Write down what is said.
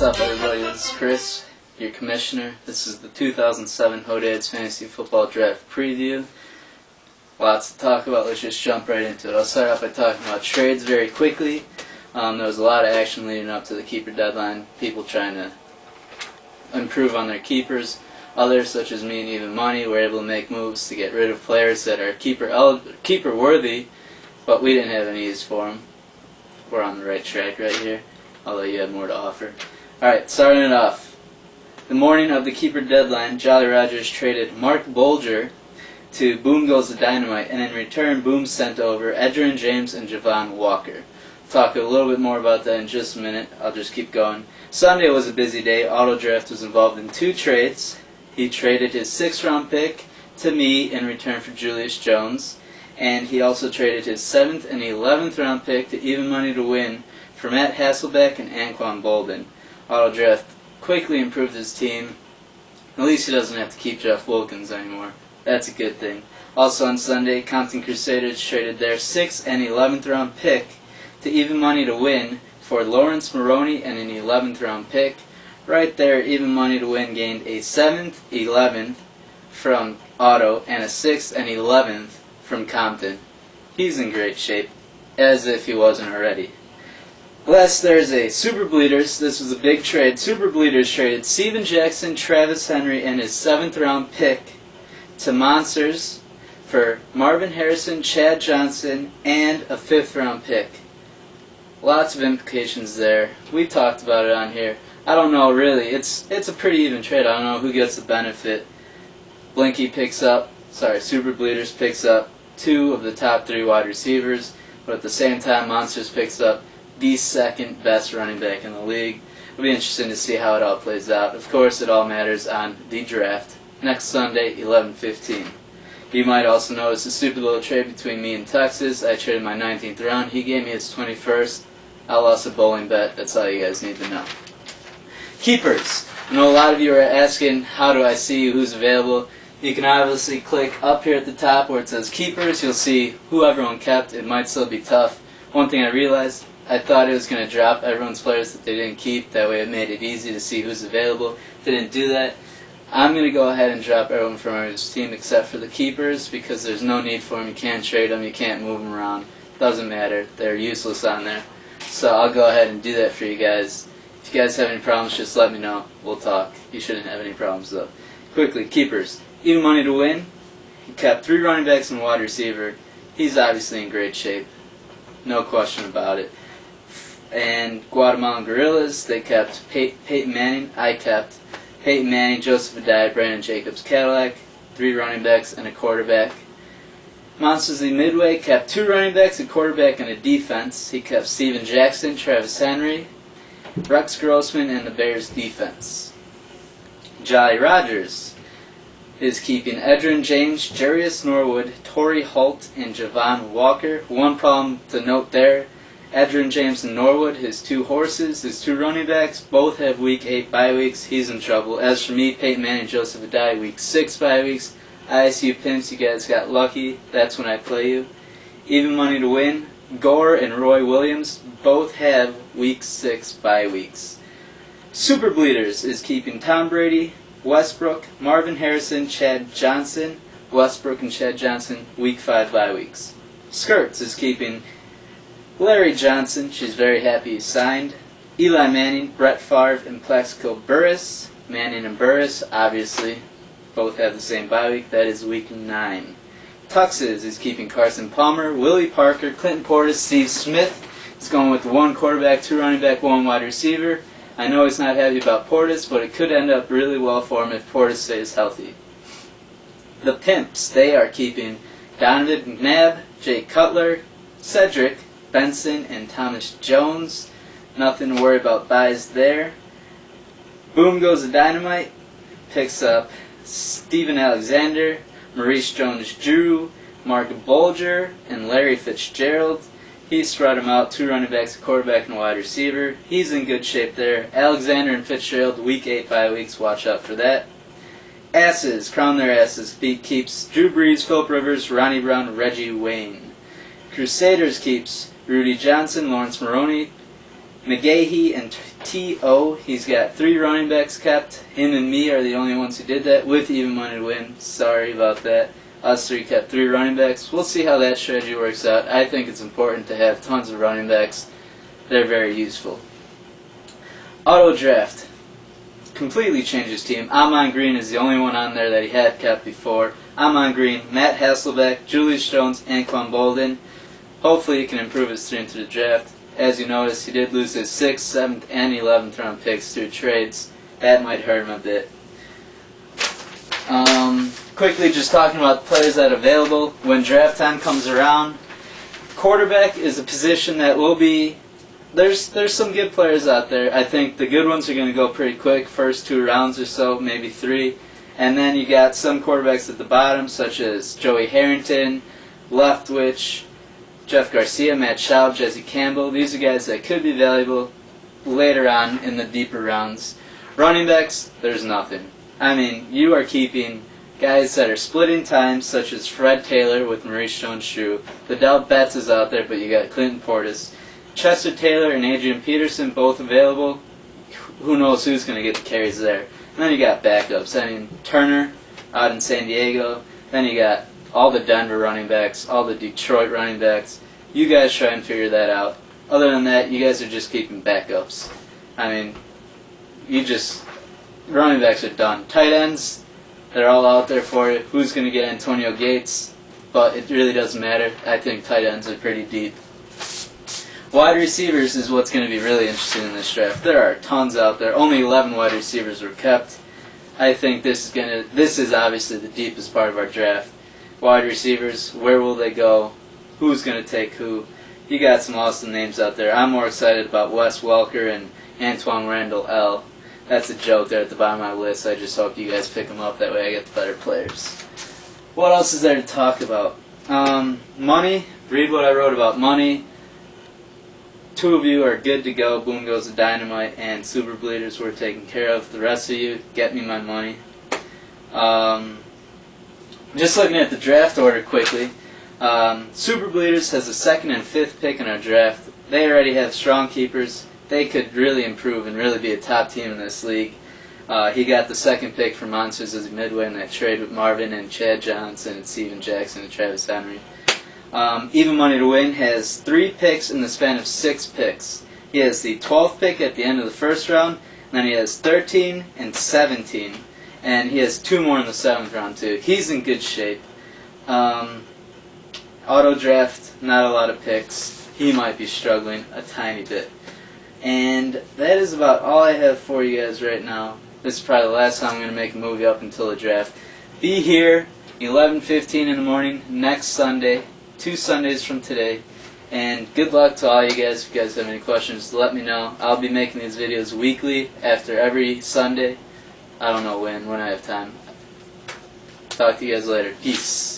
up, everybody? This is Chris, your commissioner. This is the 2007 Hodads Fantasy Football Draft Preview. Lots to talk about. Let's just jump right into it. I'll start off by talking about trades very quickly. There was a lot of action leading up to the keeper deadline. People trying to improve on their keepers. Others, such as me and Even Money, were able to make moves to get rid of players that are keeper worthy, but we didn't have any use for them. We're on the right track right here, although you have more to offer. Alright, starting it off. The morning of the keeper deadline, Jolly Rogers traded Mark Bolger to Boom Goes the Dynamite, and in return, Boom sent over Edgerrin James and Javon Walker. Talk a little bit more about that in just a minute. I'll just keep going. Sunday was a busy day. Auto Draft was involved in 2 trades. He traded his 6th-round pick to me in return for Julius Jones, and he also traded his 7th and 11th round pick to Even Money to Win for Matt Hasselbeck and Anquan Bolden. Auto Draft quickly improved his team. At least he doesn't have to keep Jeff Wilkins anymore. That's a good thing. Also on Sunday, Compton Crusaders traded their 6th and 11th round pick to Even Money to Win for Lawrence Maroney and an 11th round pick. Right there, Even Money to Win gained a 7th, 11th from Auto and a 6th and 11th from Compton. He's in great shape, as if he wasn't already. Last Thursday, Super Bleeders, this was a big trade. Super Bleeders traded Steven Jackson, Travis Henry, and his 7th round pick to Monsters for Marvin Harrison, Chad Johnson, and a 5th round pick. Lots of implications there. We talked about it on here. I don't know, really. It's a pretty even trade. I don't know who gets the benefit. Super Bleeders picks up 2 of the top 3 wide receivers, but at the same time, Monsters picks up the 2nd best running back in the league. It'll be interesting to see how it all plays out. Of course, it all matters on the draft next Sunday, 11:15. You might also notice a stupid little trade between me and Texas. I traded my 19th round. He gave me his 21st. I lost a bowling bet. That's all you guys need to know. Keepers. I know a lot of you are asking, how do I see who's available? You can obviously click up here at the top where it says Keepers. You'll see who everyone kept. It might still be tough. One thing I realized, I thought it was going to drop everyone's players that they didn't keep. That way it made it easy to see who's available. Didn't do that. I'm going to go ahead and drop everyone from our team except for the keepers because there's no need for them. You can't trade them. You can't move them around. Doesn't matter. They're useless on there. So I'll go ahead and do that for you guys. If you guys have any problems, just let me know. We'll talk. You shouldn't have any problems though. Quickly, keepers. Even Money to Win. He kept 3 running backs and a wide receiver. He's obviously in great shape. No question about it. And Guatemalan Gorillas, they kept Peyton Manning. I kept Peyton Manning, Joseph Adai, Brandon Jacobs, Cadillac, 3 running backs and a quarterback. Monsters of the Midway kept 2 running backs, a quarterback, and a defense. He kept Steven Jackson, Travis Henry, Rex Grossman, and the Bears defense. Jolly Rogers is keeping Edgerrin James, Jarius Norwood, Torrey Holt, and Javon Walker. One problem to note there, Edgerrin James and Norwood, his 2 horses, his 2 running backs, both have Week 8 bye weeks. He's in trouble. As for me, Peyton Manning and Joseph Adai, Week 6 bye weeks. ISU Pimps, you guys got lucky. That's when I play you. Even Money to Win, Gore and Roy Williams both have Week 6 bye weeks. Super Bleeders is keeping Tom Brady, Westbrook, Marvin Harrison, Chad Johnson. Westbrook and Chad Johnson, Week 5 bye weeks. Skirts is keeping Larry Johnson. She's very happy he's signed. Eli Manning, Brett Favre, and Plaxico Burress. Manning and Burress, obviously, both have the same bye week. That is Week 9. Tuxes is keeping Carson Palmer, Willie Parker, Clinton Portis, Steve Smith. He's going with 1 quarterback, 2 running back, 1 wide receiver. I know he's not happy about Portis, but it could end up really well for him if Portis stays healthy. The Pimps, they are keeping Donovan McNabb, Jay Cutler, Cedric, Benson, and Thomas Jones. Nothing to worry about buys there. Boom Goes the Dynamite picks up Steven Alexander, Maurice Jones-Drew, Mark Bolger, and Larry Fitzgerald. He spread them out, 2 running backs, a quarterback, and a wide receiver. He's in good shape there. Alexander and Fitzgerald, Week 8 bye weeks. Watch out for that. Asses, crown their asses. Keeps Drew Brees, Philip Rivers, Ronnie Brown, Reggie Wayne. Crusaders keeps Rudy Johnson, Lawrence Maroney, McGahee and T.O. He's got 3 running backs kept. Him and me are the only ones who did that with even money to win. Sorry about that. Us 3 kept 3 running backs. We'll see how that strategy works out. I think it's important to have tons of running backs. They're very useful. Auto draft. Completely changed his team. Amon Green is the only one on there that he had kept before. Amon Green, Matt Hasselbeck, Julius Jones, and Quan Bolden. Hopefully he can improve his stream through the draft. As you notice, he did lose his 6th, 7th, and 11th round picks through trades. That might hurt him a bit. Quickly, just talking about the players that are available. When draft time comes around, quarterback is a position that will be... There's some good players out there. I think the good ones are going to go pretty quick, first 2 rounds or so, maybe 3. And then you got some quarterbacks at the bottom, such as Joey Harrington, Leftwich, Jeff Garcia, Matt Schaub, Jesse Campbell. These are guys that could be valuable later on in the deeper rounds. Running backs, there's nothing. I mean, you are keeping guys that are splitting time, such as Fred Taylor with Maurice Jones-Drew. Liddell Betts is out there, but you got Clinton Portis. Chester Taylor and Adrian Peterson, both available. Who knows who's going to get the carries there. And then you got backups. I mean, Turner out in San Diego. Then you got all the Denver running backs, all the Detroit running backs. You guys try and figure that out. Other than that, you guys are just keeping backups. I mean, running backs are done. Tight ends, they're all out there for you. Who's going to get Antonio Gates? But it really doesn't matter. I think tight ends are pretty deep. Wide receivers is what's going to be really interesting in this draft. There are tons out there. Only 11 wide receivers were kept. I think this is obviously the deepest part of our draft. Wide receivers, where will they go? Who's going to take who? You got some awesome names out there. I'm more excited about Wes Welker and Antoine Randall L. That's a joke there at the bottom of my list. I just hope you guys pick them up. That way I get the better players. What else is there to talk about? Money. Read what I wrote about money. 2 of you are good to go. Boom goes the dynamite, and Super Bleeders were taken care of. The rest of you, get me my money. Just looking at the draft order quickly. Super Bleeders has the 2nd and 5th pick in our draft. They already have strong keepers. They could really improve and really be a top team in this league. He got the 2nd pick for Monsters as a midway in that trade with Marvin and Chad Johnson and Steven Jackson and Travis Henry. Even Money to Win has 3 picks in the span of 6 picks. He has the 12th pick at the end of the 1st round, and then he has 13 and 17, and he has 2 more in the 7th round too. He's in good shape. Auto draft, not a lot of picks. He might be struggling a tiny bit. And that is about all I have for you guys right now. This is probably the last time I'm going to make a movie up until the draft. Be here 11:15 in the morning next Sunday. 2 Sundays from today, and good luck to all you guys. If you guys have any questions, let me know. I'll be making these videos weekly after every Sunday. I don't know when I have time. Talk to you guys later. Peace.